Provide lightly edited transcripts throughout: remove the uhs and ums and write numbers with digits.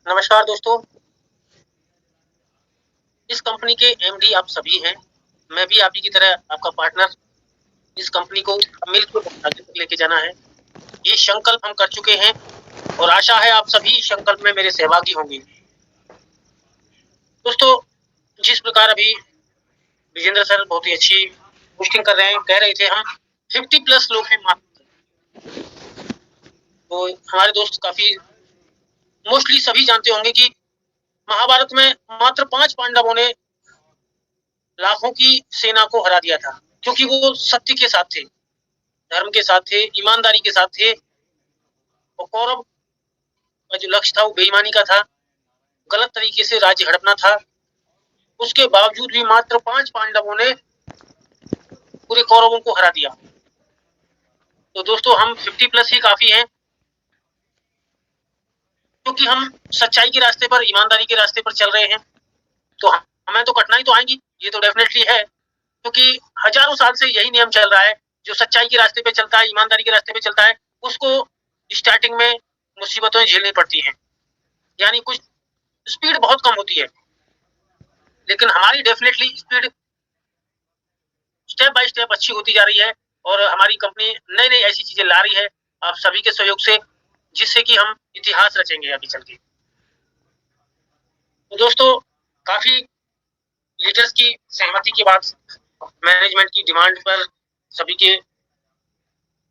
नमस्कार दोस्तों, इस कंपनी के एमडी आप सभी हैं। मैं भी आप ही की तरह आपका पार्टनर। इस कंपनी को मिलकर आगे तक लेके जाना है, ये संकल्प हम कर चुके हैं और आशा है आप सभी इस संकल्प में मेरे सहभागी होंगे। दोस्तों, जिस प्रकार अभी विजेंद्र सर बहुत ही अच्छी पोस्टिंग कर रहे हैं, कह रहे थे हम 50+ लोग हैं मात्र। तो हमारे दोस्त काफी मोस्टली सभी जानते होंगे कि महाभारत में मात्र 5 पांडवों ने लाखों की सेना को हरा दिया था, क्योंकि वो सत्य के साथ थे, धर्म के साथ थे, ईमानदारी के साथ थे। और कौरव का जो लक्ष्य था वो बेईमानी का था, गलत तरीके से राज्य हड़पना था। उसके बावजूद भी मात्र 5 पांडवों ने पूरे कौरवों को हरा दिया। तो दोस्तों, हम 50+ ही काफी हैं, क्योंकि हम सच्चाई के रास्ते पर, ईमानदारी के रास्ते पर चल रहे हैं। तो हमें तो कठिनाई तो आएंगी, ये तो डेफिनेटली है, क्योंकि हजारों साल से यही नियम चल रहा है। जो सच्चाई के रास्ते पे चलता है, ईमानदारी के रास्ते पे चलता है, उसको स्टार्टिंग में मुसीबतें झेलनी पड़ती हैं, यानी कुछ स्पीड बहुत कम होती है। लेकिन हमारी definitely speed step by step अच्छी होती जा रही है और हमारी कंपनी नई नई ऐसी चीजें ला रही है आप सभी के सहयोग से, जिससे कि हम इतिहास रचेंगे आगे चल के। तो दोस्तों, काफी लीडर्स की सहमति के बाद, मैनेजमेंट की डिमांड पर सभी के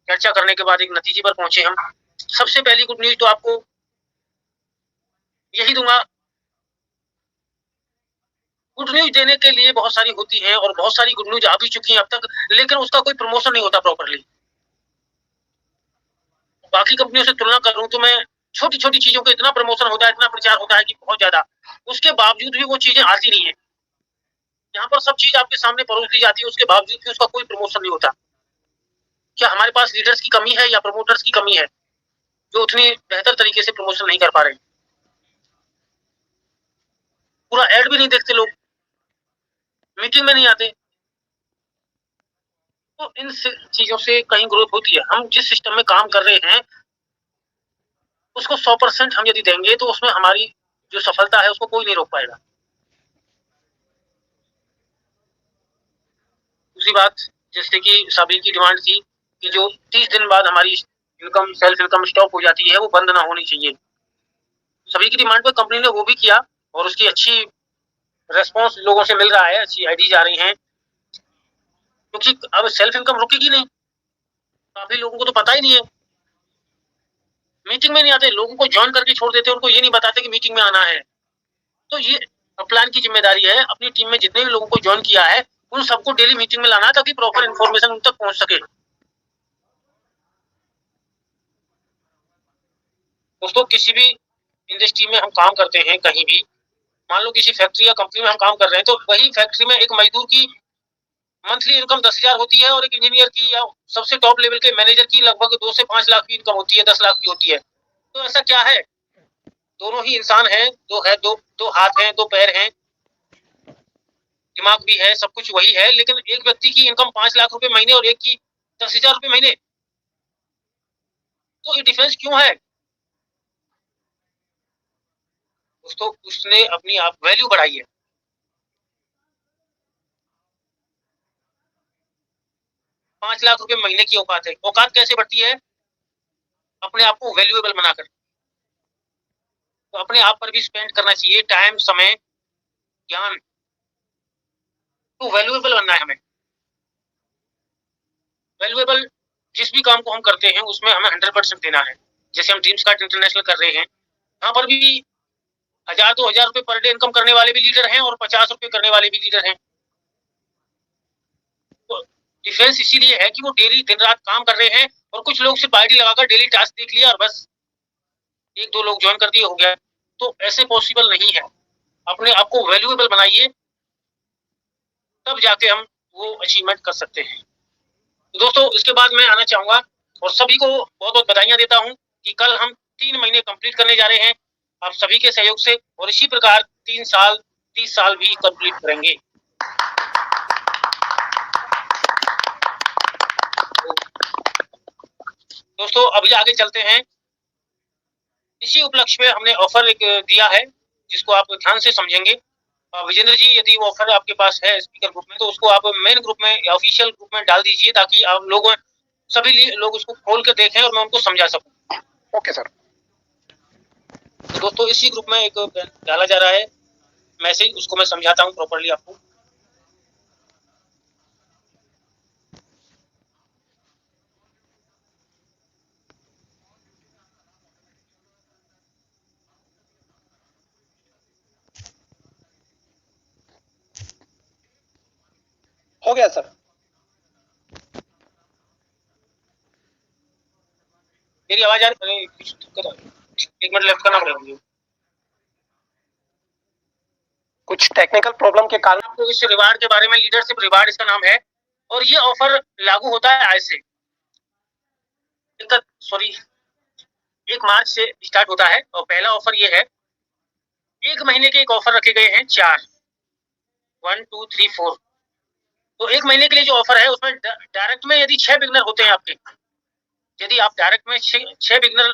चर्चा करने के बाद एक नतीजे पर पहुंचे हम। सबसे पहली गुड न्यूज तो आपको यही दूंगा। गुड न्यूज देने के लिए बहुत सारी होती है और बहुत सारी गुड न्यूज आ भी चुकी है अब तक, लेकिन उसका कोई प्रमोशन नहीं होता प्रॉपरली। बाकी कंपनियों से तुलना करूं तो मैं छोटी छोटी चीजों का इतना प्रमोशन होता है, इतना प्रचार होता है कि बहुत ज्यादा, उसके बावजूद भी वो चीजें आती नहीं है। यहाँ पर सब चीज आपके सामने परोस दी जाती है, उसके बावजूद भी उसका कोई प्रमोशन नहीं होता। क्या हमारे पास लीडर्स की कमी है या प्रमोटर्स की कमी है, जो उतनी बेहतर तरीके से प्रमोशन नहीं कर पा रहे? पूरा एड भी नहीं देखते लोग, मीटिंग में नहीं आते। तो इन चीजों से कहीं ग्रोथ होती है। हम जिस सिस्टम में काम कर रहे हैं उसको 100% हम यदि देंगे तो उसमें हमारी जो सफलता है उसको कोई नहीं रोक पाएगा। दूसरी बात, जैसे कि सभी की डिमांड थी कि जो 30 दिन बाद हमारी इनकम, सेल्फ इनकम स्टॉप हो जाती है, वो बंद ना होनी चाहिए। सभी की डिमांड पर कंपनी ने वो भी किया और उसकी अच्छी रेस्पॉन्स लोगों से मिल रहा है, अच्छी आईडीज आ रही हैं। क्योंकि अब सेल्फ इनकम रुकेगी नहीं, काफी लोगों को तो पता ही नहीं है, मीटिंग में नहीं आते, लोगों को ज्वाइन करके छोड़ देते, उनको ये नहीं बताते कि मीटिंग में आना है। तो ये प्लान की जिम्मेदारी है, अपनी टीम में जितने भी लोगों को ज्वाइन किया है उन सबको डेली मीटिंग में लाना है, ताकि प्रॉपर इन्फॉर्मेशन उन तक पहुंच सके। दोस्तों, किसी भी इंडस्ट्री में हम काम करते हैं, कहीं भी, मान लो किसी फैक्ट्री या कंपनी में हम काम कर रहे हैं, तो वही फैक्ट्री में एक मजदूर की मंथली इनकम 10,000 होती है और एक इंजीनियर की या सबसे टॉप लेवल के मैनेजर की लगभग 2 से 5 लाख की इनकम होती है, 10 लाख की होती है। तो ऐसा क्या है, दोनों ही इंसान हैं, दो हाथ हैं, 2 पैर हैं, दिमाग भी है, सब कुछ वही है, लेकिन एक व्यक्ति की इनकम 5 लाख रुपए महीने और एक की 10,000 रुपए महीने। तो ये डिफरेंस क्यों है? दोस्तों, उसने अपनी आप वैल्यू बढ़ाई है। 5 लाख रुपए महीने की औकात है। औकात कैसे बढ़ती है? अपने आप को वैल्यूएबल बनाकर। तो अपने आप पर भी स्पेंड करना चाहिए, टाइम, समय, ज्ञान। तो वैल्यूएबल बनना है हमें। वैल्यूएबल जिस भी काम को हम करते हैं उसमें हमें 100% देना है। जैसे हम ड्रीम्स कार्ड इंटरनेशनल कर रहे हैं, यहाँ पर भी 1,000-2,000 रुपए पर डे इनकम करने वाले भी लीडर हैं और 50 रुपए करने वाले भी लीडर हैं। तो डिफरेंस इसीलिए है कि वो डेली दिन रात काम कर रहे हैं और कुछ लोग सिर्फ आईडी लगाकर डेली टास्क देख लिया और बस 1-2 लोग ज्वाइन कर दिए, हो गया। तो ऐसे पॉसिबल नहीं है। अपने आप को वैल्यूएबल बनाइए, तब जाके हम वो अचीवमेंट कर सकते हैं। तो दोस्तों, इसके बाद मैं आना चाहूंगा और सभी को बहुत बहुत बधाइयां देता हूं कि कल हम 3 महीने कंप्लीट करने जा रहे हैं आप सभी के सहयोग से, और इसी प्रकार 3 साल, 30 साल भी कंप्लीट करेंगे। दोस्तों, अभी आगे चलते हैं। इसी उपलक्ष्य में हमने ऑफर एक दिया है जिसको आप ध्यान से समझेंगे। विजेंद्र जी, यदि वो ऑफर आपके पास है स्पीकर ग्रुप में तो उसको आप मेन ग्रुप में या ऑफिशियल ग्रुप में डाल दीजिए ताकि आप लोग सभी लोग उसको खोल कर देखें और मैं उनको समझा सकूं। Okay sir. तो दोस्तों इसी ग्रुप में एक डाला जा रहा है मैसेज, उसको मैं समझाता हूँ प्रॉपर्ली आपको। हो गया सर। मेरी आवाज आ रही है? एक मिनट लेफ्ट करना पड़ेगा मुझे, कुछ टेक्निकल प्रॉब्लम के कारण। आपको इस रिवार्ड के बारे में, लीडरशिप रिवार्ड इसका नाम है, और ये ऑफर लागू होता है आज से, सॉरी 1 मार्च से स्टार्ट होता है। और पहला ऑफर ये है, 1 महीने के एक ऑफर रखे गए हैं 4, 1 2 3 4। तो 1 महीने के लिए जो ऑफर है उसमें डायरेक्ट में यदि 6 बिगनर होते हैं आपके, यदि आप डायरेक्ट में 6 बिगनर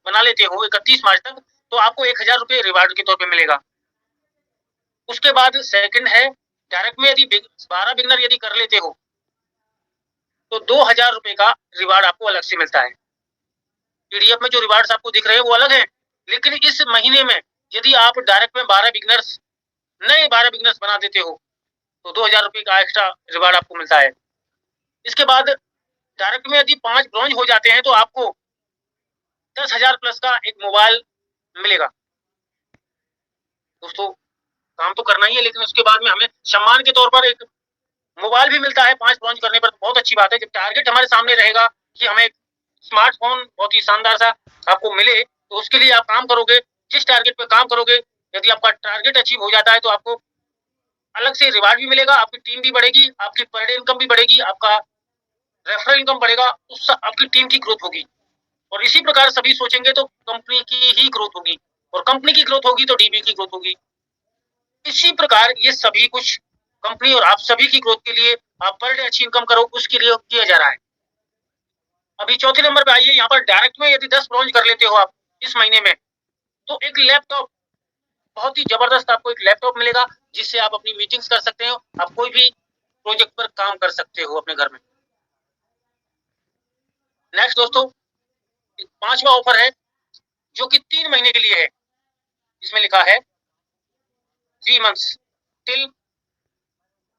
बना लेते हो 31 मार्च तक, तो आपको 1000 रुपये रिवार्ड के तौर पे मिलेगा। उसके बाद सेकंड है, डायरेक्ट में यदि 12 बिगनर यदि कर लेते हो तो 2000 रुपये का रिवार्ड आपको अलग से मिलता है। पीडीएफ में जो रिवार्ड्स आपको दिख रहे हैं वो अलग है, लेकिन इस महीने में यदि आप डायरेक्ट में 12 बिगनर्स, नए 12 बिगनर्स बना देते हो तो 2000 रुपये का एक्स्ट्रा रिवार्ड आपको मिलता है। इसके बाद डायरेक्ट में यदि 5 ब्रॉन्ज हो जाते हैं तो आपको 10,000 प्लस का एक मोबाइल मिलेगा। दोस्तों काम तो करना ही है, लेकिन उसके बाद में हमें सम्मान के तौर पर एक मोबाइल भी मिलता है 5 ब्रॉन्ज करने पर। तो बहुत अच्छी बात है, जब टारगेट हमारे सामने रहेगा कि हमें स्मार्टफोन बहुत ही शानदार सा आपको मिले, तो उसके लिए आप काम करोगे, जिस टारगेट पे काम करोगे, यदि आपका टारगेट अचीव हो जाता है तो आपको अलग से रिवार्ड भी मिलेगा, आपकी टीम भी बढ़ेगी, आपकी पर डे इनकम भी बढ़ेगी, आपका रेफरल इनकम बढ़ेगा, उससे आपकी टीम की ग्रोथ होगी। और इसी प्रकार सभी सोचेंगे तो कंपनी की ही ग्रोथ होगी, और कंपनी की ग्रोथ होगी तो डीबी की ग्रोथ होगी। इसी प्रकार ये सभी कुछ कंपनी और आप सभी की ग्रोथ के लिए, आप पर डे अच्छी इनकम करो उसके लिए किया जा रहा है। अभी चौथे नंबर पे आइए, यहाँ पर डायरेक्ट में यदि 10 ब्रॉन्ज कर लेते हो आप इस महीने में, तो एक लैपटॉप, बहुत ही जबरदस्त आपको एक लैपटॉप मिलेगा जिससे आप अपनी मीटिंग्स कर सकते हो, आप कोई भी प्रोजेक्ट पर काम कर सकते हो अपने घर में। नेक्स्ट दोस्तों, 5वां ऑफर है जो कि 3 महीने के लिए है। इसमें लिखा है 3 मंथ्स टिल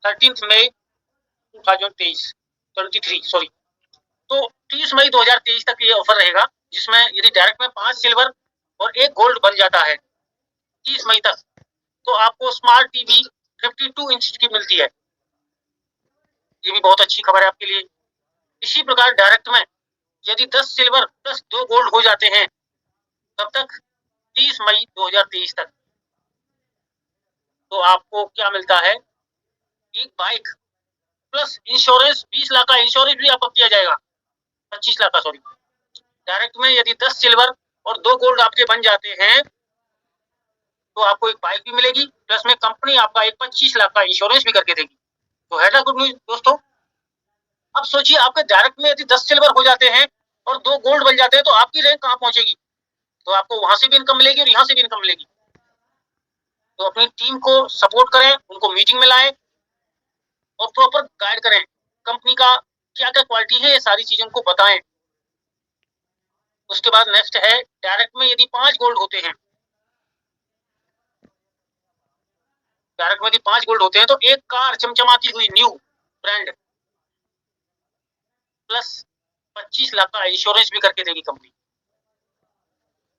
13 मई 2023 सॉरी। तो 30 मई 2023 तक ये ऑफर रहेगा, जिसमें यदि डायरेक्ट में 5 सिल्वर और 1 गोल्ड बन जाता है 30 मई तक, तो आपको स्मार्ट टीवी 52 इंच की मिलती है। ये भी बहुत अच्छी खबर है आपके लिए। इसी प्रकार डायरेक्ट में यदि 10 सिल्वर प्लस 2 गोल्ड हो जाते हैं, तब तक 30 मई 2023 तक, तो आपको क्या मिलता है, एक बाइक प्लस इंश्योरेंस, 20 लाख का इंश्योरेंस भी आपको किया जाएगा, 25 लाख का सॉरी। डायरेक्ट में यदि 10 सिल्वर और 2 गोल्ड आपके बन जाते हैं तो आपको एक बाइक भी मिलेगी, प्लस में कंपनी आपका एक 25 लाख का इंश्योरेंस भी करके देगी। तो है ना गुड न्यूज दोस्तों। अब सोचिए, आपके डायरेक्ट में यदि 10 सिल्वर हो जाते हैं और 2 गोल्ड बन जाते हैं तो आपकी रैंक कहाँ पहुंचेगी, तो आपको वहां से भी इनकम मिलेगी और यहाँ से भी इनकम मिलेगी। तो अपनी टीम को सपोर्ट करें, उनको मीटिंग में लाएं और प्रॉपर गाइड करें, कंपनी का क्या क्या क्वालिटी है ये सारी चीजें उनको बताएं। उसके बाद नेक्स्ट है, डायरेक्ट में यदि 5 गोल्ड होते हैं, डायरेक्ट में यदि 5 गोल्ड होते हैं तो एक कार चमचमाती हुई न्यू ब्रांड प्लस 25 लाख का इंश्योरेंस भी करके देगी कंपनी।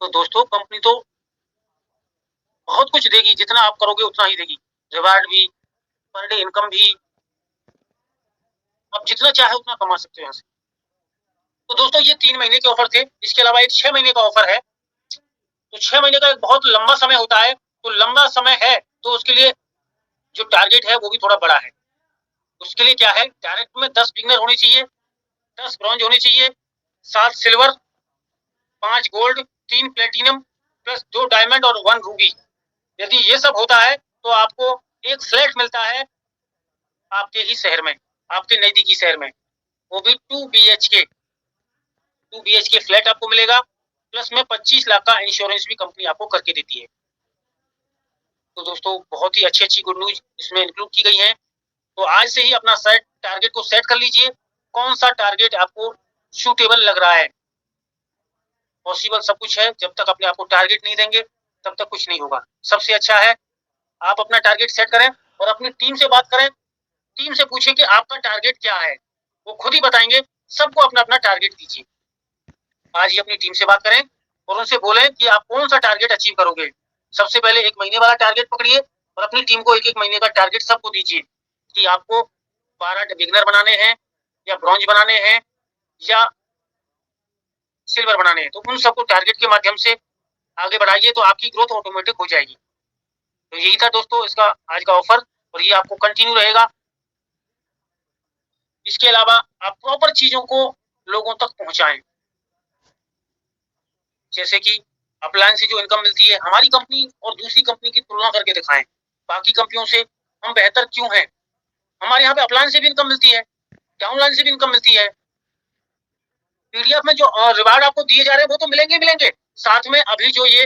तो दोस्तों कंपनी तो बहुत कुछ देगी, जितना आप करोगे उतना ही देगी, रिवार्ड भी, पर डे इनकम भी, आप जितना चाहे उतना कमा सकते हो यहाँ से। तो दोस्तों ये 3 महीने के ऑफर थे। इसके अलावा एक 6 महीने का ऑफर है। तो 6 महीने का एक बहुत लंबा समय होता है, तो लंबा समय है तो उसके लिए जो टारगेट है वो भी थोड़ा बड़ा है। उसके लिए क्या है, डायरेक्ट में 10 बिगनर होने चाहिए, 10 ब्रॉन्ज होने चाहिए, 7 silver, 5 gold, 3 platinum plus 2 diamond और 1 रूबी। यदि ये सब होता है तो आपको एक फ्लैट मिलता है आपके ही शहर में, आपके नजदीकी शहर में, वो भी 2 BHK फ्लैट आपको मिलेगा, प्लस में 25 लाख का इंश्योरेंस भी कंपनी आपको करके देती है। तो दोस्तों बहुत ही अच्छी गुड न्यूज इसमें इंक्लूड की गई है। तो आज से ही अपना टारगेट को सेट कर लीजिए, कौन सा टारगेट आपको सूटेबल लग रहा है। पॉसिबल सब कुछ है, जब तक अपने आप को टारगेट नहीं देंगे तब तक कुछ नहीं होगा। सबसे अच्छा है आप अपना टारगेट सेट करें और अपनी टीम से बात करें, टीम से पूछें कि आपका टारगेट क्या है, वो खुद ही बताएंगे। सबको अपना अपना टारगेट दीजिए। आज ही अपनी टीम से बात करें और उनसे बोलें कि आप कौन सा टारगेट अचीव करोगे। सबसे पहले 1 महीने वाला टारगेट पकड़िए और अपनी टीम को 1-1 महीने का टारगेट सबको दीजिए कि आपको 12 बिगिनर बनाने हैं या ब्रॉन्ज बनाने हैं या सिल्वर बनाने हैं। तो उन सबको टारगेट के माध्यम से आगे बढ़ाइए, तो आपकी ग्रोथ ऑटोमेटिक हो जाएगी। तो यही था दोस्तों इसका आज का ऑफर और ये आपको कंटिन्यू रहेगा। इसके अलावा आप प्रॉपर चीजों को लोगों तक पहुंचाएं, जैसे कि अपलायंस से जो इनकम मिलती है, हमारी कंपनी और दूसरी कंपनी की तुलना करके दिखाएं, बाकी कंपनियों से हम बेहतर क्यों हैं। हमारे यहाँ पे अपलायंस से भी इनकम मिलती है, डाउनलाइन से भी इनकम मिलती है। पीडीएफ में जो रिवार्ड आपको दिए जा रहे हैं वो तो मिलेंगे, साथ में अभी जो ये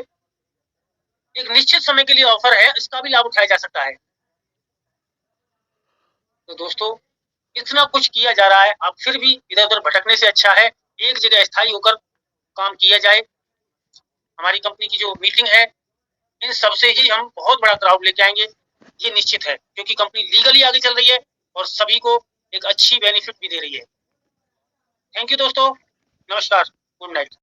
एक निश्चित समय के लिए ऑफर है, इसका भी लाभ उठाया जा सकता है। तो दोस्तों इतना कुछ किया जा रहा है, आप फिर भी इधर उधर भटकने से अच्छा है एक जगह स्थायी होकर काम किया जाए। हमारी कंपनी की जो मीटिंग है, इन सबसे ही हम बहुत बड़ा क्राउड लेके आएंगे, ये निश्चित है, क्योंकि कंपनी लीगली आगे चल रही है और सभी को एक अच्छी बेनिफिट भी दे रही है। थैंक यू दोस्तों, नमस्कार, गुड नाइट।